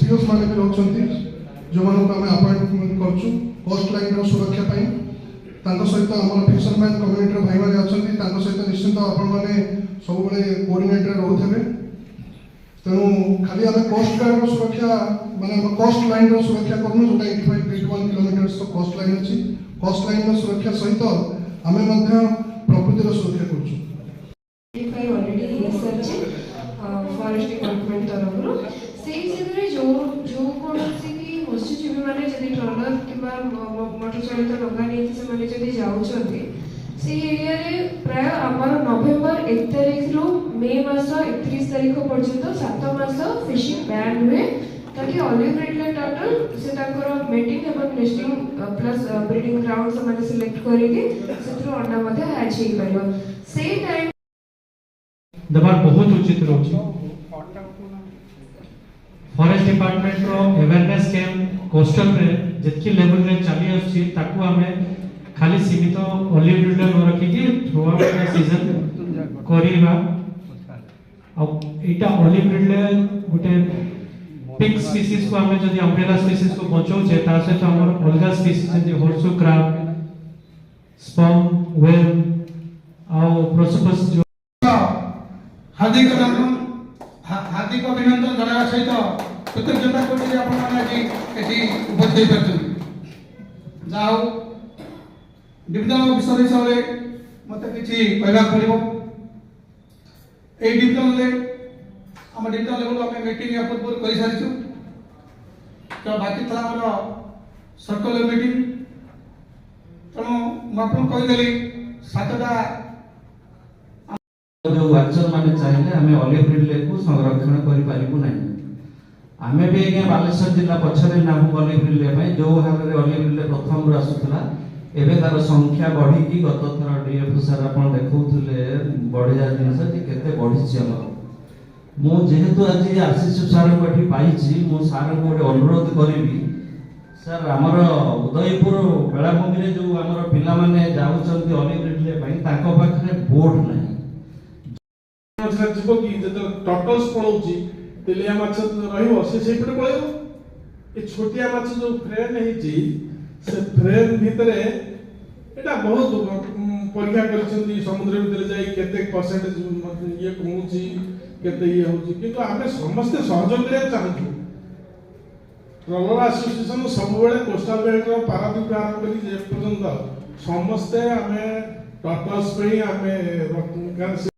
एसपीओस माने भी रहउछंती जो मानको हम अपॉइंटमेंट करछु कोस्ट लाइन रो सुरक्षा पई तांको सहित हमर फिशरमैन कम्युनिटी भाई माने अछंती तांको सहित निश्चित आपण माने सब बेले कोऑर्डिनेटर रहउथबे तेणु खाली आम कोस्ट गार्ड रो सुरक्षा माने हम कोस्ट लाइन रो सुरक्षा करनु जोटा 85-81 किलोमीटर तो कोस्ट लाइन अछि कोस्ट लाइन रो सुरक्षा सहित आमे मध्य प्रकृति रो सुरक्षा करछु ऑलरेडी रिसर्च फॉरेस्ट डिपार्टमेंट तरफ से जगह जो कौन से कि मत्स्यजीवी माने जदि ट्रॉलर किबा मोटर चालित डंगा नहीं से माने जदि जाउछंती से एरिया रे प्राय हमर नवेम्बर 1 तारिख रु मई मास 31 तारिख पर्यंत 7 मास फिशिंग बैन हुए ताकि ऑलिव रेडले टर्टल से ताकर मेटिंग एवं नेस्टिंग प्लस ब्रीडिंग ग्राउंड से माने सिलेक्ट करिके सेथरो अंडा मध्ये हैच हे परियो से टाइम दबार बहुत उचित रहउछि फॉरेस्ट डिपार्टमेंट रो अवेयरनेस कैंप कोस्टल रे जेतकी लेवल रे चली आछि ताकू हमें खाली सीमित ऑलिव रिडलर न रखी कि थ्रू आउट द सीजन करिबा अब एटा ऑलिव रिडलर गुटे पिग स्पीसीज को हमें जदी अम्ब्रेला स्पीसीज को बचाउ छै ता से तो हमर अलगा स्पीसीज जे होर्सु क्रैब स्पर्म व्हेल आ प्रोसोपस जो हार्दिक अभिनंदन जनावा सहित कृतज्ञता करी आपण माने आज एठी उपस्थित होइछन जाओ डिविजन ऑफिसर हिसाब रे मते किछि कहबा पड़िबो ए डिविजन ले हम डिविजन लेवल में मीटिंग या पूर्व करि सारिछु तो बाकी था हमर सर्कल मीटिंग तनो म आपन कहि देली सातटा जो वाचर माने चाहिए आमे ऑलिव रिडले को संरक्षण करि पारिबु नै आमे भी आगे बालेश्वर जिला पछरे नाम ऑलिव रिडले पय जो हारे ऑलिव रिडले प्रथम रु आसुतला एबे तार संख्या बढ़ी की गत थर डीएफ सर आपण देखौथले बढ़ी जा जिनस जे केते बढ़ी छी हमर मु जेहेतु आज आशीष सर को एठी पाइछि मु सर को एक अनुरोध करिवि सर हमर उदयपुर बेलाभूमि रे जो हमर पिला माने जाउचंती ऑलिव रिडले पय ताको पाखरे बोर्ड नै जीव कि जब टर्टल्स पड़ोची तेलिया माछ रहिबो से सेपटे पळेबो ए छोटिया माछ जो फ्रेम हेची से फ्रेम भितरे एटा बहुत परीक्षा करछन्ती समुद्र भितरे जाई केते परसेंटेज ये कहूची केते ये होची किंतु आमे समस्त सहयोग करे चाहू ट्रॉलर एसोसिएशन सब बेले कोस्टल बेल्ट रो पारादीप आरंभ करी जे पर्यंत समस्त आमे टर्टल्स पे आमे